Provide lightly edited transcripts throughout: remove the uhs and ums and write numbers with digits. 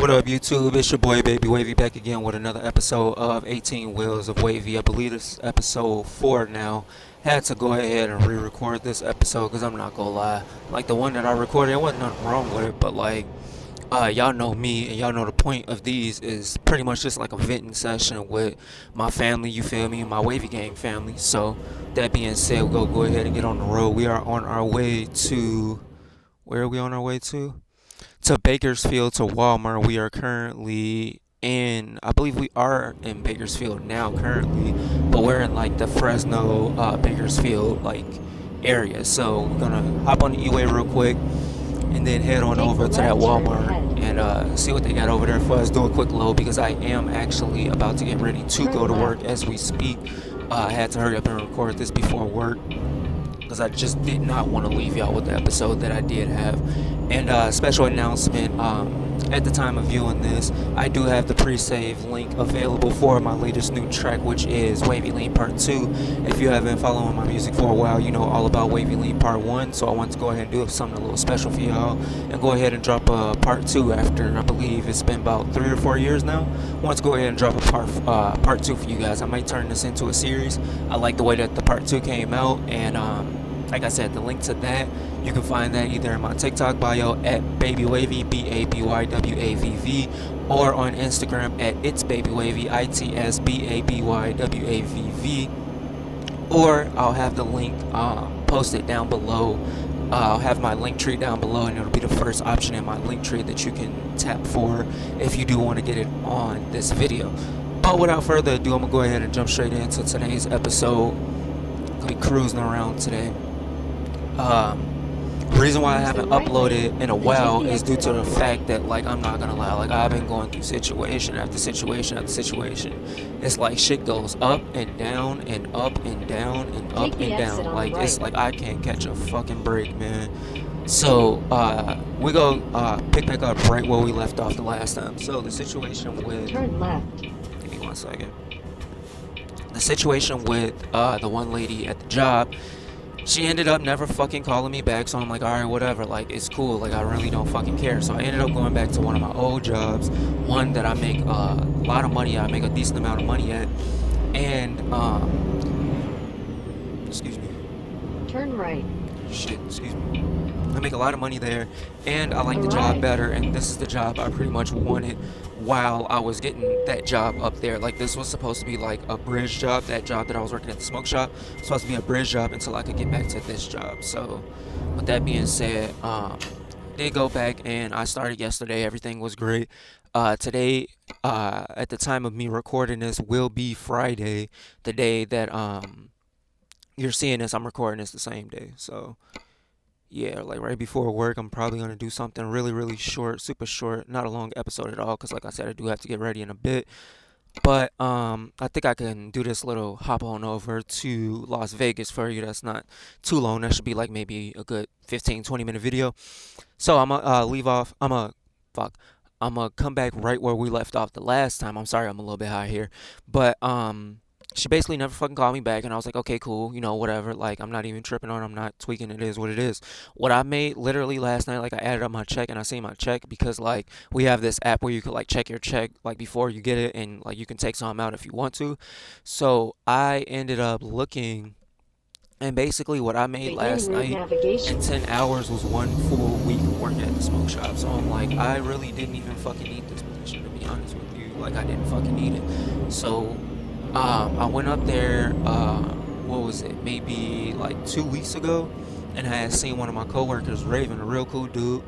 What up, YouTube? It's your boy, Baby Wavy, back again with another episode of 18 Wheels of Wavy. I believe this is episode 4 now. Had to go ahead and re-record this episode because I'm not gonna lie. Like, the one that I recorded, there wasn't nothing wrong with it, but like, y'all know me, and y'all know the point of these is pretty much just like a venting session with my family, you feel me, my Wavy Gang family. So, that being said, we'll go ahead and get on the road. We are on our way to... Where are we on our way to? To Bakersfield, to Walmart. We are currently in, I believe we are in Bakersfield now currently, but we're in like the Fresno, Bakersfield like area. So we're gonna hop on the E-way real quick and then head on over to that Walmart and see what they got over there for us. Do a quick load because I am actually about to get ready to go to work as we speak. I had to hurry up and record this before work because I just did not want to leave y'all with the episode that I did have. And special announcement, at the time of viewing this, I do have the pre-save link available for my latest new track, which is Wavy Lean Part 2. If you have been following my music for a while, you know all about Wavy Lean Part 1, so I want to go ahead and do something a little special for y'all and go ahead and drop a Part 2 after, I believe it's been about 3 or 4 years now. I want to go ahead and drop a Part 2 for you guys. I might turn this into a series. I like the way that the Part 2 came out, and like I said, the link to that, you can find that either in my TikTok bio at BabyWavy, BabyWavv, or on Instagram at itsBabyWavy, ITSBabyWavv, or I'll have the link posted down below. I'll have my link tree down below, and it'll be the first option in my link tree that you can tap for if you do want to get it on this video. But without further ado, I'm going to go ahead and jump straight into today's episode. I'll be cruising around today. The reason why I haven't uploaded in a while is due to the fact that, like, I'm not gonna lie, like, I've been going through situation after situation after situation. It's like shit goes up and down and up and down and up and down. Like, it's like I can't catch a fucking break, man. So we go pick back up right where we left off the last time. So the situation with... Turn left. Give me 1 second. The situation with the one lady at the job, she ended up never fucking calling me back, so I'm like, alright, whatever, like, it's cool, like, I really don't fucking care. So I ended up going back to one of my old jobs, one that I make a lot of money at, I make a decent amount of money at, and, excuse me. Turn right. Shit, excuse me. I make a lot of money there, and I like the job better, and this is the job I pretty much wanted while I was getting that job up there. Like, this was supposed to be like a bridge job. That job that I was working at the smoke shop was supposed to be a bridge job until I could get back to this job. So with that being said, did go back and I started yesterday. Everything was great. Today, at the time of me recording this, will be Friday, the day that you're seeing this. I'm recording this the same day, so yeah, like right before work, I'm probably going to do something really, really short, super short, not a long episode at all, because like I said, I do have to get ready in a bit. But I think I can do this little hop on over to Las Vegas for you. That's not too long. That should be like maybe a good 15-20 minute video. So I'm going to leave off. I'm going to come back right where we left off the last time. I'm sorry, I'm a little bit high here. But she basically never fucking called me back, and I was like, okay, cool, you know, whatever. Like, I'm not even tripping on it. I'm not tweaking. It is what it is. What I made literally last night, like, I added up my check, and I seen my check because, like, we have this app where you could, like, check your check, like, before you get it, and, like, you can take some out if you want to. So I ended up looking, and basically what I made last night in 10 hours was 1 full week of working at the smoke shop. So I'm like, I really didn't even fucking need this position, to be honest with you. Like, I didn't fucking need it. So I went up there, what was it, maybe like 2 weeks ago, and I had seen one of my coworkers, Raven, a real cool dude.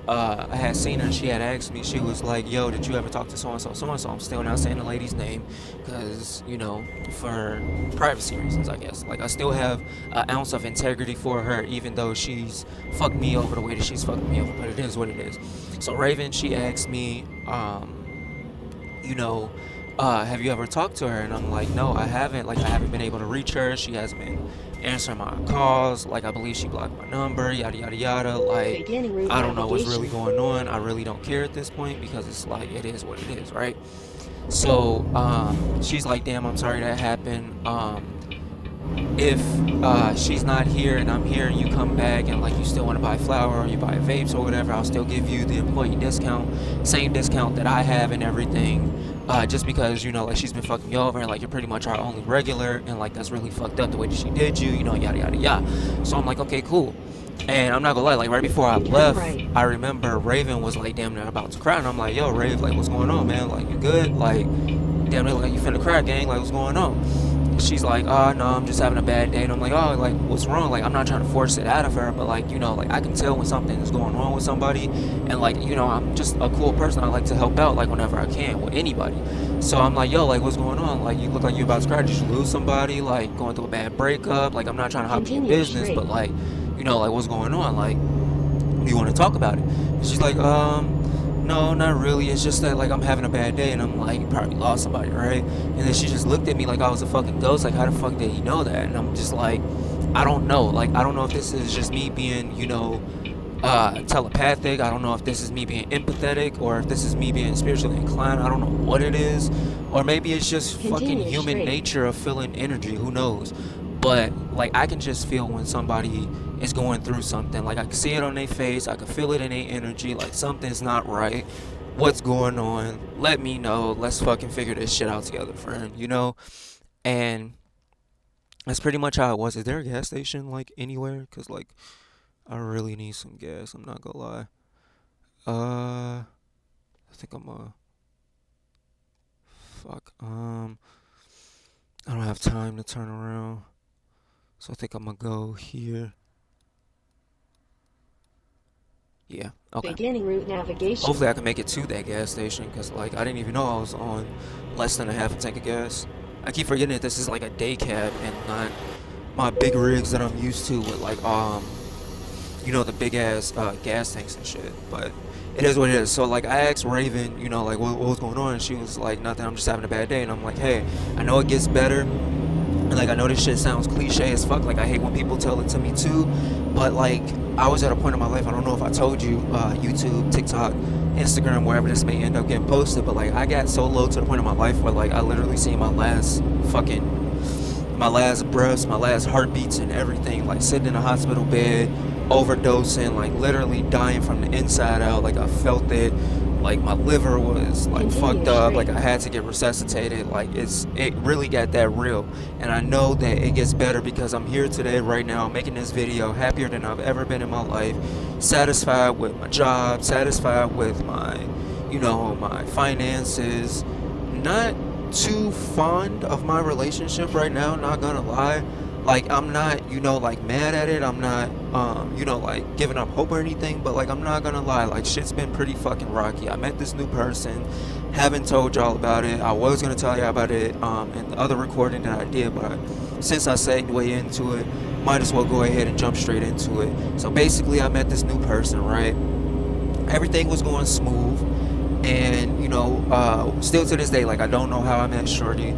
I had seen her, and she had asked me, she was like, yo, did you ever talk to so-and-so, so-and-so? I'm still not saying the lady's name, because, you know, for privacy reasons, I guess. Like, I still have an ounce of integrity for her, even though she's fucked me over the way that she's fucked me over, but it is what it is. So Raven, she asked me, you know, have you ever talked to her? And I'm like, no, I haven't. Like, I haven't been able to reach her. She hasn't been answering my calls. Like, I believe she blocked my number, yada, yada, yada. Like, I don't know what's really going on. I really don't care at this point because it's like, it is what it is, right? So, she's like, damn, I'm sorry that happened. if she's not here and I'm here and you come back and like you still want to buy flour or you buy vapes or whatever, I'll still give you the employee discount, same discount that I have and everything. Just because, you know, like she's been fucking me over and like you're pretty much our only regular and like that's really fucked up the way that she did you, you know, yada yada yada. So I'm like, okay, cool. And I'm not gonna lie, like right before I Turn left, right. I remember Raven was like damn near about to cry, and I'm like, yo, Rave, like what's going on, man? Like you good? Like damn near like you finna cry, gang? Like what's going on? And she's like, oh no, I'm just having a bad day. And I'm like, oh, like what's wrong? Like I'm not trying to force it out of her, but like you know, like I can tell when something is going on with somebody, and like you know, I'm just a cool person. I like to help out like whenever I can with anybody. So I'm like, yo, like what's going on? Like you look like you about to cry. Did you lose somebody? Like going through a bad breakup? Like I'm not trying to hop in your Continue business, but straight. like you know, like what's going on? Like do you want to talk about it? And she's like, no, not really. It's just that like I'm having a bad day, and I'm like, you probably lost somebody, right? And then she just looked at me like I was a fucking ghost. Like, how the fuck did he know that? And I'm just like, I don't know. Like, I don't know if this is just me being, you know, telepathic. I don't know if this is me being empathetic or if this is me being spiritually inclined. I don't know what it is. Or maybe it's just fucking Continue human straight. nature of feeling energy. Who knows? But like I can just feel when somebody is going through something. Like I can see it on their face. I can feel it in their energy. Like something's not right. What's going on? Let me know. Let's fucking figure this shit out together, friend. You know? And that's pretty much how it was. Is there a gas station like anywhere? Cause like I really need some gas. I'm not gonna lie. I think I'm fuck. I don't have time to turn around, so I think I'm gonna go here. Yeah. Okay. Beginning route navigation. Hopefully I can make it to that gas station, cause like I didn't even know I was on less than a half a tank of gas. I keep forgetting that this is like a day cab and not my big rigs that I'm used to with like you know, the big ass gas tanks and shit. But it is what it is. So like I asked Raven, you know, like what was going on, and she was like, nothing. I'm just having a bad day. And I'm like, hey, I know it gets better. And like I know this shit sounds cliche as fuck. Like I hate when people tell it to me too. But like I was at a point in my life. I don't know if I told you, YouTube, TikTok, Instagram, wherever this may end up getting posted. But like I got so low to the point in my life where like I literally seen my last breaths, my last heartbeats and everything, like sitting in a hospital bed, overdosing, like literally dying from the inside out. Like I felt it, like my liver was like Continue fucked up, like straight. I had to get resuscitated. Like it really got that real. And I know that it gets better because I'm here today, right now, making this video, happier than I've ever been in my life, satisfied with my job, satisfied with my, you know, my finances, not too fond of my relationship right now, not gonna lie. Like I'm not, you know, like mad at it. I'm not you know, like giving up hope or anything, but like I'm not gonna lie, like shit's been pretty fucking rocky. I met this new person, haven't told y'all about it. I was gonna tell y'all about it in the other recording that I did, but since I segued into it, might as well go ahead and jump straight into it. So basically I met this new person, right? Everything was going smooth, and you know, still to this day, like I don't know how I met Shorty.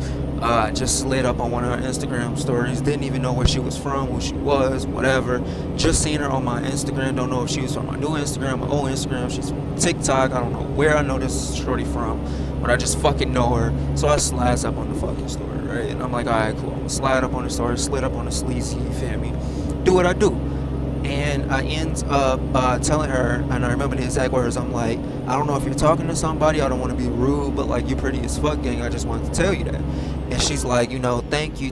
Just slid up on one of her Instagram stories. Didn't even know where she was from, who she was, whatever. Just seen her on my Instagram. Don't know if she was from my new Instagram, my old Instagram. She's from TikTok. I don't know where I know this Shorty from, but I just fucking know her. So I slides up on the fucking story, right? And I'm like, all right, cool. I'm gonna slide up on the story, slid up on the sleazy. You feel me? Do what I do. And I end up telling her, and I remember the exact words. I'm like, I don't know if you're talking to somebody. I don't want to be rude, but like, you're pretty as fuck, gang. I just wanted to tell you that. And she's like, you know, thank you.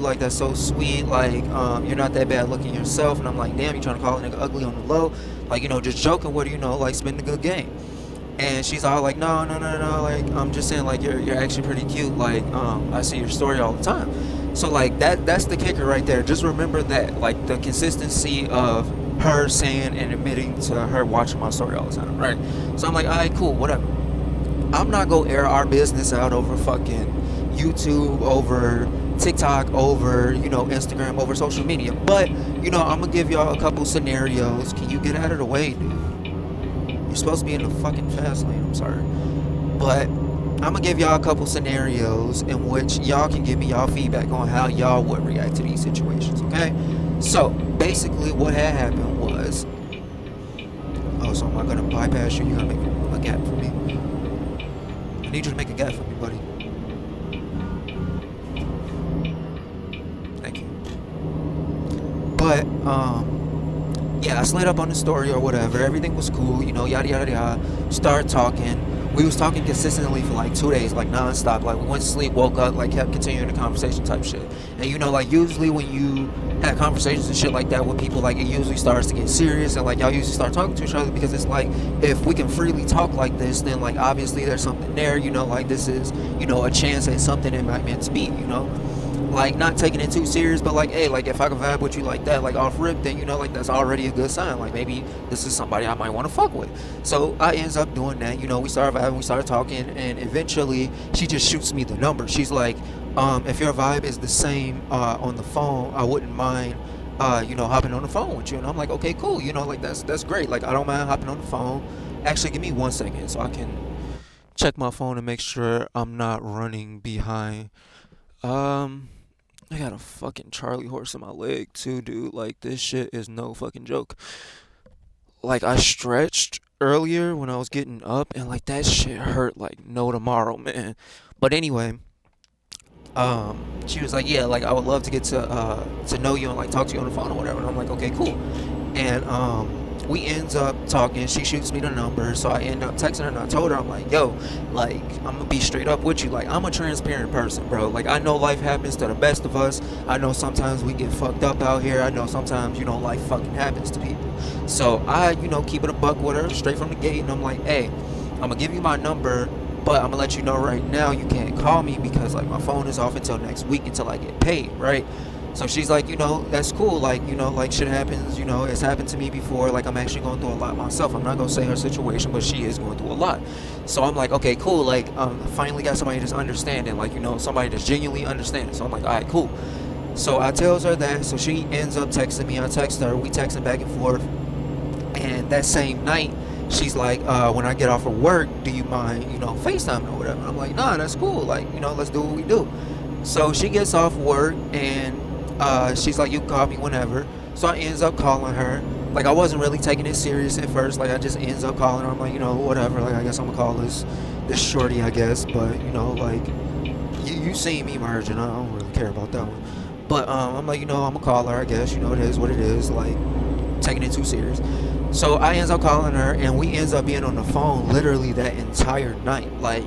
Like, that's so sweet. Like, you're not that bad looking yourself. And I'm like, damn, you trying to call a nigga ugly on the low? Like, you know, just joking with her, you know, like, spending a good game. And she's all like, no. Like, I'm just saying, like, you're actually pretty cute. Like, I see your story all the time. So like that's the kicker right there. Just remember that, like the consistency of her saying and admitting to her watching my story all the time, right? So I'm like, all right, cool, whatever. I'm not gonna air our business out over fucking YouTube, over TikTok, over, you know, Instagram, over social media. But, you know, I'm gonna give y'all a couple scenarios. Can you get out of the way, dude? You're supposed to be in the fucking fast lane. I'm sorry. But I'm gonna give y'all a couple scenarios in which y'all can give me y'all feedback on how y'all would react to these situations, okay? So basically what had happened was, oh, so am I gonna bypass you? You gotta make a gap for me. I need you to make a gap for me, buddy. Thank you. But yeah, I slid up on the story or whatever. Everything was cool, yada yada yada. Started talking. We was talking consistently for like 2 days, like nonstop. Like we went to sleep, woke up, like kept continuing the conversation type shit. And like usually when you have conversations and shit like that with people, like it usually starts to get serious, and like y'all usually start talking to each other because it's like if we can freely talk like this, then like obviously there's something there. Like this is a chance at something it might meant to be. Like not taking it too serious, but like, hey, like if I can vibe with you like that, like off rip, then like that's already a good sign. Like maybe this is somebody I might want to fuck with. So I ends up doing that. We started vibing, we started talking, and eventually she just shoots me the number. She's like, if your vibe is the same on the phone, I wouldn't mind hopping on the phone with you. And I'm like, okay, cool. Like that's great. Like I don't mind hopping on the phone. Actually, give me 1 second so I can check my phone and make sure I'm not running behind. I got a fucking Charlie horse in my leg too, dude. Like this shit is no fucking joke. Like I stretched earlier when I was getting up, and like that shit hurt like no tomorrow, man. But anyway, she was like, yeah, like I would love to get to know you and like talk to you on the phone or whatever. And I'm like, okay, cool. And we ends up talking. She shoots me the number, so I end up texting her, and I told her, I'm like, yo, like I'm gonna be straight up with you. Like I'm a transparent person, bro. Like I know life happens to the best of us. I know sometimes we get fucked up out here. I know sometimes life fucking happens to people. So I keep it a buck with her straight from the gate, and I'm like, hey, I'm gonna give you my number, but I'm gonna let you know right now you can't call me because like my phone is off until next week until I get paid, right? So she's like, that's cool. Like, like shit happens, it's happened to me before. Like, I'm actually going through a lot myself. I'm not going to say her situation, but she is going through a lot. So I'm like, okay, cool. Like, finally got somebody that's understanding, like, somebody that's genuinely understanding. So I'm like, all right, cool. So I tells her that. So she ends up texting me. I text her. We texting back and forth. And that same night, she's like, when I get off of work, do you mind, FaceTime or whatever? I'm like, nah, that's cool. Like, let's do what we do. So she gets off work, and she's like, you can call me whenever. So I ends up calling her. Like I wasn't really taking it serious at first. Like I just ends up calling her. I'm like, whatever. Like I guess I'm gonna call this shorty, I guess. But like you seen me merging. I don't really care about that one. But I'm like, I'm gonna call her. I guess it is what it is. Like taking it too serious. So I ends up calling her, and we ends up being on the phone literally that entire night, like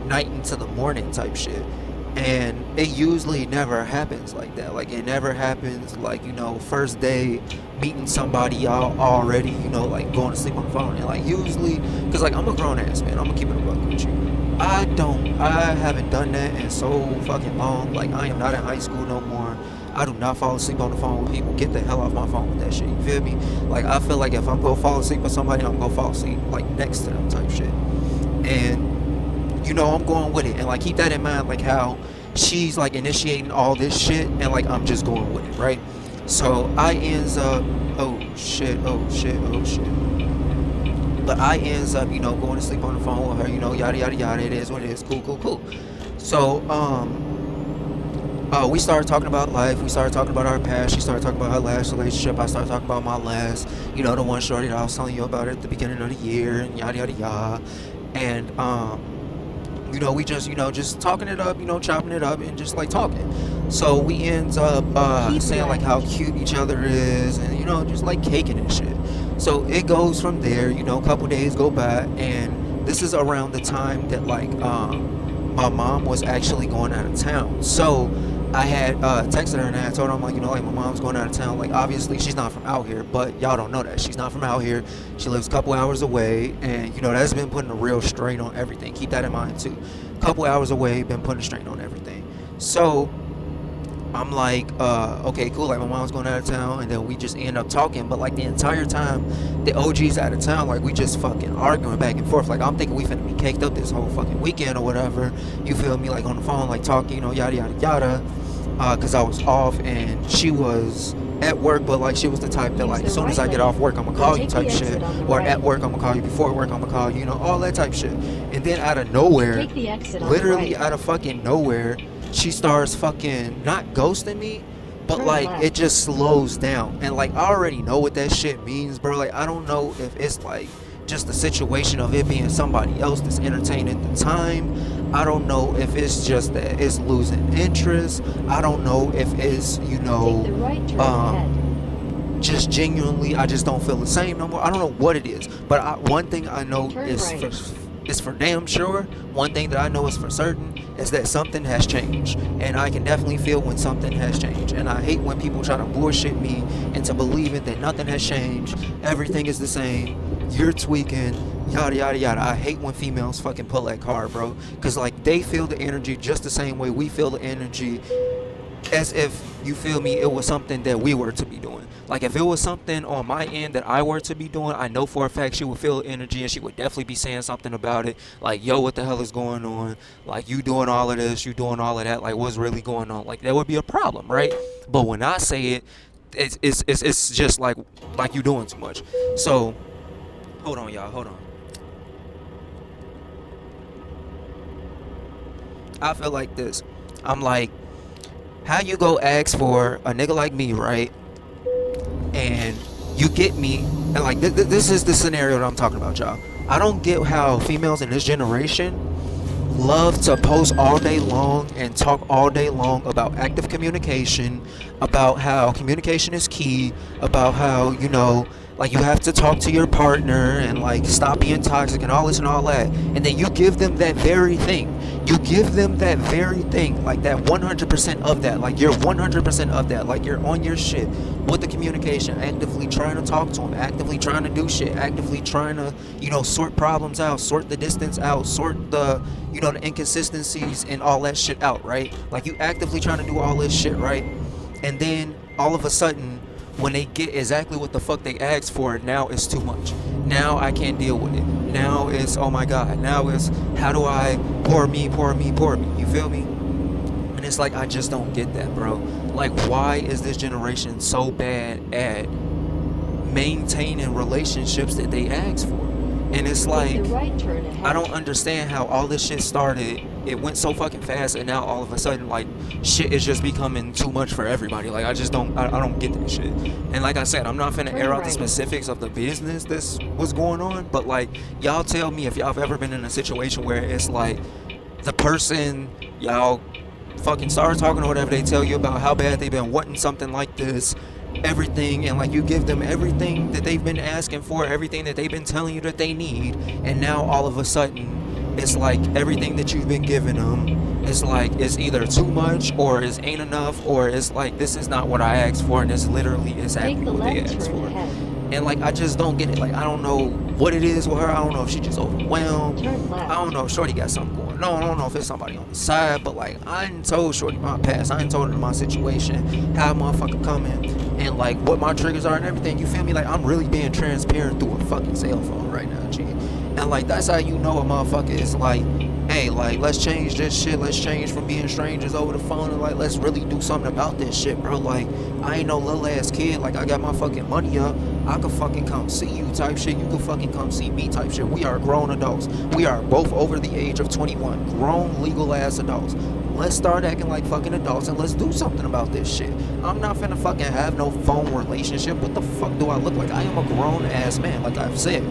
night into the morning type shit. And it usually never happens like that. Like it never happens like first day meeting somebody y'all already like going to sleep on the phone. And like usually, because like I'm a grown ass man, I'm gonna keep it a buck with you. I haven't done that in so fucking long. Like I am not in high school no more. I do not fall asleep on the phone with people. Get the hell off my phone with that shit. You feel me? Like I feel like if I'm gonna fall asleep with somebody, I'm gonna fall asleep like next to them type shit. And I'm going with it, and like keep that in mind, like how she's like initiating all this shit, and like I'm just going with it, right? So I ends up, oh shit, but I ends up, going to sleep on the phone with her, yada yada yada. It is what it is. Cool. So we started talking about life. We started talking about our past. She started talking about her last relationship. I started talking about my last, the one shorty that I was telling you about at the beginning of the year, and yada yada yada. And we just, just talking it up, chopping it up, and just like talking. So we ends up saying like how cute each other is, and just like caking and shit. So it goes from there. A couple days go by, and this is around the time that like my mom was actually going out of town. So I had texted her, and I told her, I'm like, like my mom's going out of town. Like obviously she's not from out here, but y'all don't know that she's not from out here. She lives a couple hours away, and that's been putting a real strain on everything. Keep that in mind too. Couple hours away, been putting a strain on everything. So I'm like, okay, cool. Like my mom's going out of town, and then we just end up talking. But like the entire time, the OG's out of town. Like we just fucking arguing back and forth. Like I'm thinking we finna be caked up this whole fucking weekend or whatever. You feel me? Like on the phone, like talking, yada yada yada. Cause I was off and she was at work, but like she was the type that like as soon as I get off work, I'm gonna call you type shit. Or at work, I'm gonna call you. Before work, I'm gonna call you. All that type shit. And then out of nowhere, literally out of fucking nowhere, she starts fucking not ghosting me, but like it just slows down. And like I already know what that shit means, bro. Like I don't know if it's like just the situation of it being somebody else that's entertaining the time. I don't know if it's just that it's losing interest. I don't know if it's just genuinely, I just don't feel the same no more. I don't know what it is, but one thing I know Turn is right. for damn sure. One thing that I know is for certain is that something has changed, and I can definitely feel when something has changed. And I hate when people try to bullshit me into believing that nothing has changed, everything is the same, you're tweaking, yada yada yada. I hate when females fucking pull that card, bro, because like they feel the energy just the same way we feel the energy, as if, you feel me, it was something that we were to be doing. Like if it was something on my end that I were to be doing, I know for a fact she would feel the energy and she would definitely be saying something about it. Like, yo, what the hell is going on? Like, you doing all of this, you doing all of that. Like, what's really going on? Like, that would be a problem, right? But when I say it, it's just like you doing too much. So hold on, y'all, hold on. I feel like this. I'm like, how you go ask for a nigga like me, right? And you get me, and like this is the scenario that I'm talking about, y'all. I don't get how females in this generation love to post all day long and talk all day long about active communication, about how communication is key, about how, like you have to talk to your partner and like stop being toxic and all this and all that. And then you give them that very thing. You give them that very thing, like that 100% of that. Like you're 100% of that. Like you're on your shit with the communication, actively trying to talk to them, actively trying to do shit, actively trying to, sort problems out, sort the distance out, sort the, the inconsistencies and all that shit out, right? Like you actively trying to do all this shit, right? And then all of a sudden, when they get exactly what the fuck they asked for, now it's too much. Now I can't deal with it. Now it's, oh my god. Now it's, how do I pour me, pour me, pour me? You feel me? And it's like, I just don't get that, bro. Like, why is this generation so bad at maintaining relationships that they ask for? And it's like, Take the right turn ahead. I don't understand how all this shit started. It went so fucking fast, and now all of a sudden, like, shit is just becoming too much for everybody. Like, I just don't, I don't get that shit. And like I said, I'm not finna Turn air out the right. specifics of the business that's what's going on, but like, y'all tell me if y'all have ever been in a situation where it's like, the person y'all fucking start talking or whatever, they tell you about how bad they've been wanting something like this, everything, and like you give them everything that they've been asking for, everything that they've been telling you that they need, and now all of a sudden it's like everything that you've been giving them, it's like it's either too much or it ain't enough, or it's like this is not what I asked for, and this literally exactly Take the what they left asked turn for. ahead. And like I just don't get it. Like I don't know what it is with her. I don't know if she just overwhelmed. Turn left. I don't know if Shorty got something going on. I don't know if it's somebody on the side. But like I ain't told Shorty my past. I ain't told her my situation, how a motherfucker coming, and like what my triggers are and everything. You feel me? Like I'm really being transparent through a fucking cell phone right now, G. And like that's how you know a motherfucker is like, hey, like let's change this shit. Let's change from being strangers over the phone and like let's really do something about this shit, bro. Like I ain't no little ass kid. Like I got my fucking money up. I could fucking come see you type shit. You could fucking come see me type shit. We are grown adults. We are both over the age of 21. Grown legal ass adults. Let's start acting like fucking adults and let's do something about this shit. I'm not finna fucking have no phone relationship. What the fuck do I look like? I am a grown ass man, like I've said.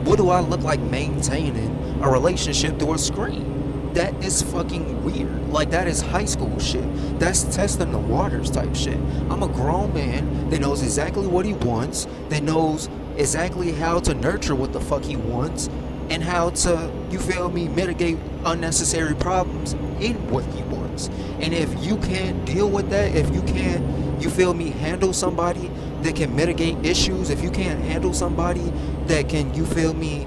What do I look like maintaining a relationship through a screen? That is fucking weird. Like that is high school shit. That's testing the waters type shit. I'm a grown man that knows exactly what he wants, that knows exactly how to nurture what the fuck he wants, and how to, you feel me, mitigate unnecessary problems in what he wants. And if you can't deal with that, if you can't, you feel me, handle somebody that can mitigate issues, if you can't handle somebody that can, you feel me,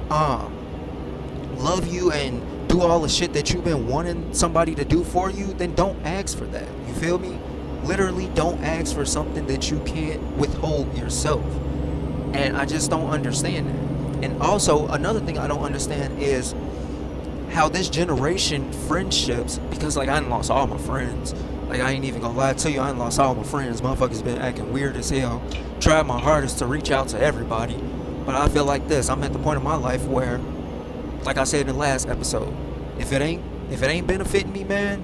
love you and do all the shit that you've been wanting somebody to do for you, then don't ask for that. You feel me? Literally don't ask for something that you can't withhold yourself. And I just don't understand that. And also another thing I don't understand is how this generation friendships, because like I done lost all my friends. Like I ain't even gonna lie to you, I done lost all my friends. Motherfuckers been acting weird as hell. Tried my hardest to reach out to everybody. But I feel like this, I'm at the point in my life where, like I said in the last episode, if it ain't benefiting me, man,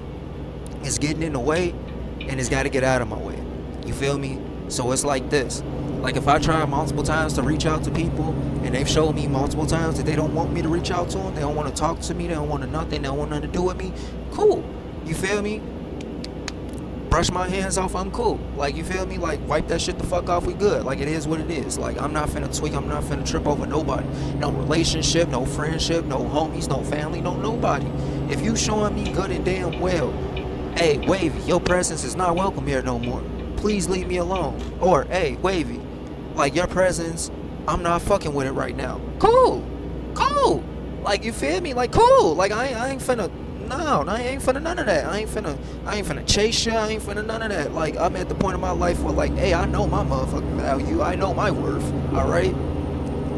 it's getting in the way and it's gotta get out of my way. You feel me? So it's like this. Like if I try multiple times to reach out to people and they've showed me multiple times that they don't want me to reach out to them, they don't want to talk to me, they don't want nothing, they don't want nothing to do with me, cool. You feel me? brush my hands off, I'm cool. Like, you feel me? Like, wipe that shit the fuck off, we good. Like, it is what it is. Like, I'm not finna tweak, I'm not finna trip over nobody. No relationship, no friendship, no homies, no family, no nobody. If you showing me good and damn well, hey, Wavy, your presence is not welcome here no more. Please leave me alone. Or, hey, Wavy, like, your presence, I'm not fucking with it right now. Cool. Cool. Like, you feel me? Like, cool. Like, I ain't finna, no, I ain't finna none of that. I ain't finna chase you. I ain't finna none of that. Like, I'm at the point of my life where, like, hey, I know my motherfucking value. I know my worth. All right?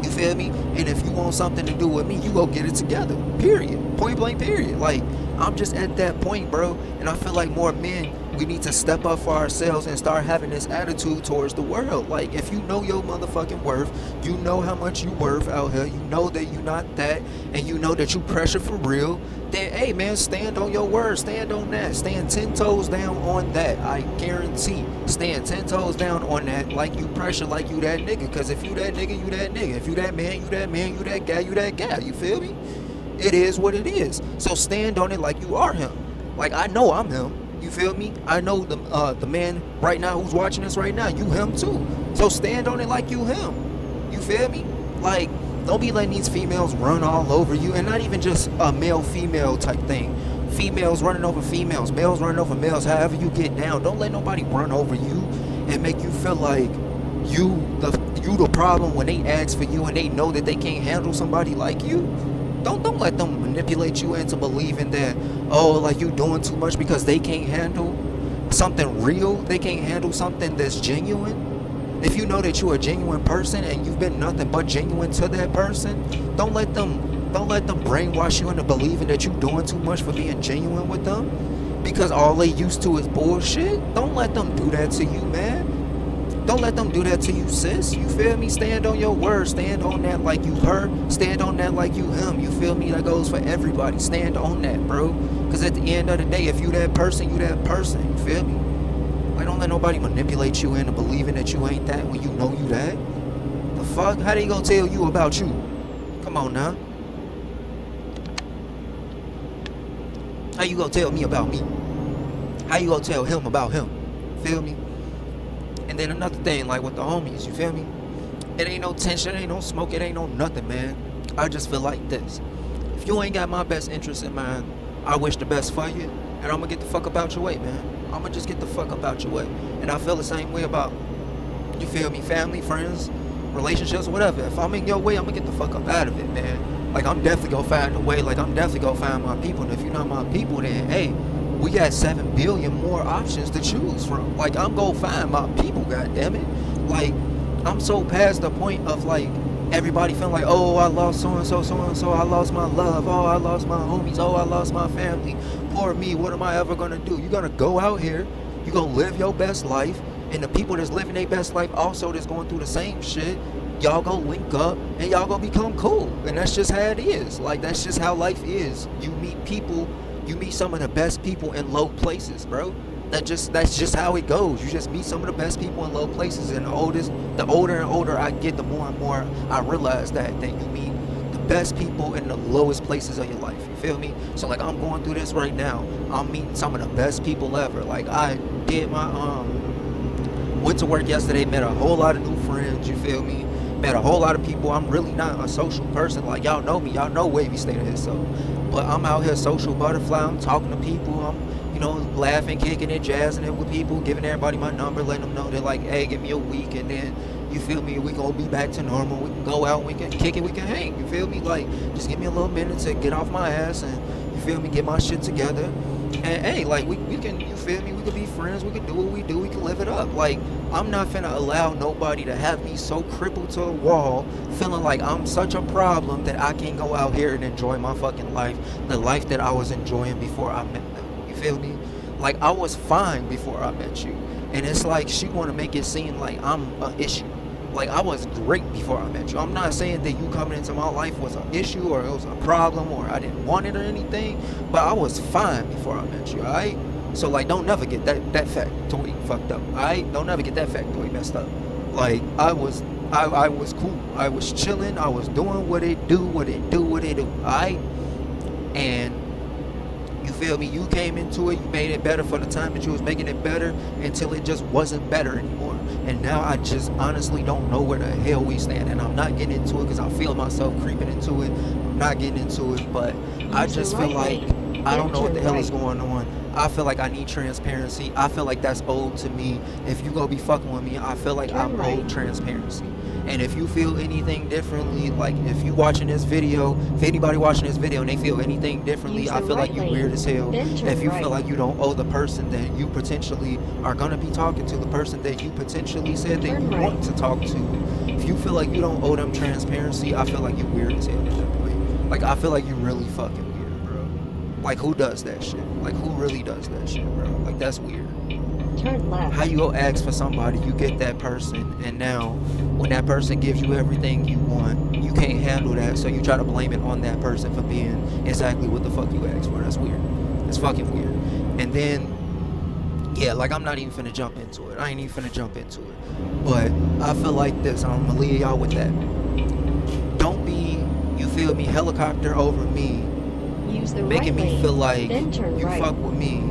You feel me? And if you want something to do with me, you go get it together. Period. Point blank, period. Like, I'm just at that point, bro. And I feel like more men, we need to step up for ourselves and start having this attitude towards the world. Like, if you know your motherfucking worth, you know how much you worth out here, you know that you not that, and you know that you pressure for real, then, hey, man, stand on your word. Stand on that. Stand 10 toes down on that. I guarantee. Stand 10 toes down on that like you pressure, like you that nigga. Because if you that nigga, you that nigga. If you that man, you that man. You that guy, you that guy. You feel me? It is what it is. So stand on it like you are him. Like, I know I'm him. You feel me? I know the man right now who's watching this right now, you him too. So stand on it like you him. You feel me? Like, don't be letting these females run all over you, and not even just a male-female type thing. Females running over females, males running over males, however you get down. Don't let nobody run over you and make you feel like you the problem when they ask for you and they know that they can't handle somebody like you. Don't let them manipulate you into believing that, oh, like you doing too much because they can't handle something real. They can't handle something that's genuine. If you know that you're a genuine person and you've been nothing but genuine to that person, don't let them brainwash you into believing that you're doing too much for being genuine with them, because all they used to is bullshit. Don't let them do that to you, man. Don't let them do that to you, sis. You feel me? Stand on your word. Stand on that like you her. Stand on that like you him. You feel me? That goes for everybody. Stand on that, bro. Because at the end of the day, if you that person, you that person. You feel me? Like, don't let nobody manipulate you into believing that you ain't that when you know you that. The fuck? How they gonna tell you about you? Come on now. How you gonna tell me about me? How you gonna tell him about him? Feel me? And then another thing, like with the homies, you feel me? It ain't no tension, it ain't no smoke, it ain't no nothing, man. I just feel like this. If you ain't got my best interest in mind, I wish the best for you, and I'm gonna get the fuck up out your way, man. I'm gonna just get the fuck up out your way. And I feel the same way about, you feel me, family, friends, relationships, whatever. If I'm in your way, I'm gonna get the fuck up out of it, man. Like, I'm definitely gonna find a way. Like, I'm definitely gonna find my people. And if you're not my people, then, hey, we got 7 billion more options to choose from. Like, I'm gonna find my people, goddammit. Like, I'm so past the point of, like, everybody feeling like, oh, I lost so-and-so, I lost my love, oh, I lost my homies, oh, I lost my family. Poor me, what am I ever gonna do? You're gonna go out here, you're gonna live your best life, and the people that's living their best life also that's going through the same shit, y'all gonna link up, and y'all gonna become cool. And that's just how it is. Like, that's just how life is. You meet people, you meet some of the best people in low places, bro. That's just how it goes. You just meet some of the best people in low places, and the older and older I get, the more and more I realize that you meet the best people in the lowest places of your life. You feel me? So, like, I'm going through this right now. I'm meeting some of the best people ever. Like, I did my went to work yesterday, met a whole lot of new friends. You feel me? Met a whole lot of people. I'm really not a social person. Like, y'all know me. Y'all know Wavy stay here. So, but I'm out here social butterfly. I'm talking to people. I'm, you know, laughing, kicking it, jazzing it with people, giving everybody my number, letting them know they're like, hey, give me a week, and then, you feel me, we gonna be back to normal. We can go out, we can kick it, we can hang. You feel me? Like, just give me a little minute to get off my ass and, you feel me, get my shit together. And hey, like, we can, you feel me, we can be friends, we can do what we do, we can live it up. Like, I'm not finna allow nobody to have me so crippled to a wall, feeling like I'm such a problem that I can't go out here and enjoy my fucking life, the life that I was enjoying before I met them. You feel me? Like, I was fine before I met you, and it's like she want to make it seem like I'm an issue. Like, I was great before I met you. I'm not saying that you coming into my life was an issue or it was a problem or I didn't want it or anything, but I was fine before I met you, alright? So, like, don't never get that factoid fucked up, alright? Don't never get that factoid messed up. Like, I was cool. I was chilling. I was doing what it do, alright? And You feel me? You came into it, you made it better for the time that you was making it better until it just wasn't better anymore. And now I just honestly don't know where the hell we stand. And I'm not getting into it because I feel myself creeping into it. I'm not getting into it, but I Use the just feel right like lane. I Then don't know what turn the hell is right. going on. I feel like I need transparency. I feel like that's owed to me. If you gonna be fucking with me, I feel like Turn I'm right. owed transparency. And if you feel anything differently, like if you watching this video, if anybody watching this video and they feel anything differently, Use I the feel like right you weird lane. as hell. Then If turn you feel right. like you don't owe the person that you potentially are gonna be talking to, the person that you potentially said that you Turn right. want to talk to, if you feel like you don't owe them transparency, I feel like you weird as hell at that point. Like I feel like you really fucking weird, bro. Like who does that shit? Like who really does that shit, bro? Like that's weird. Turn How left. you go ask for somebody, you get that person, and now when that person gives you everything you want, you can't handle that, so you try to blame it on that person for being exactly what the fuck you asked for. That's weird. It's fucking weird. And then, yeah, like I'm not even finna jump into it. I ain't even finna jump into it. But I feel like this. I'm gonna leave y'all with that. Don't be, you feel me, helicopter over me, Use the making right me feel lane. like Then turn you right. fuck with me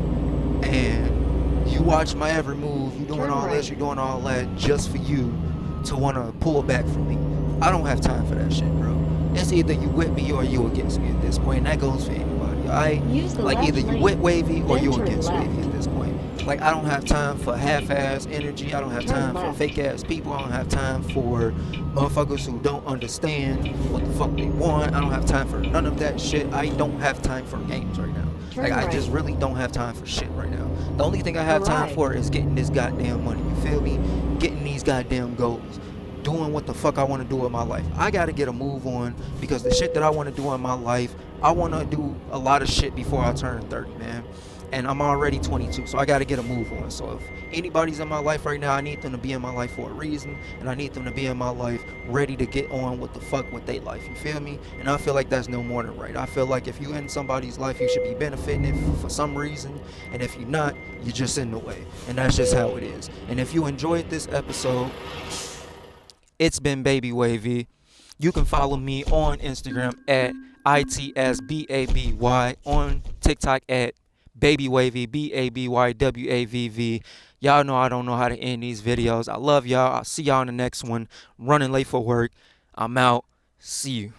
and you watch my every move, you doing Turn all this, right. you doing all that just for you to want to pull back from me. I don't have time for that shit, bro. It's either you with me or you against me at this point, and that goes for anybody, alright? Use the Like either left you with lane. Wavy or Then you turn against Wavy left. at this point. Like I don't have time for half-ass energy. I don't have Turn time for left. fake-ass people. I don't have time for motherfuckers who don't understand what the fuck they want. I don't have time for none of that shit. I don't have time for games right now. Like Turn I just right. really don't have time for shit right now. The only thing I have time for Arrived. is getting this goddamn money. You feel me? Getting these goddamn goals. Doing what the fuck I want to do with my life. I gotta get a move on because the shit that I want to do in my life, I want to do a lot of shit before I turn 30, man. And I'm already 22, so I gotta get a move on. So if anybody's in my life right now, I need them to be in my life for a reason, and I need them to be in my life ready to get on with the fuck with their life. You feel me? And I feel like that's no more than right. I feel like if you in somebody's life, you should be benefiting it for some reason, and if you're not, you're just in the way, and that's just how it is. And if you enjoyed this episode, it's been Baby Wavy. You can follow me on Instagram at ITSBABY, on TikTok at Baby Wavy, BABYWAVV. Y'all know I don't know how to end these videos. I love y'all. I'll see y'all in the next one. Running late for work. I'm out. See you.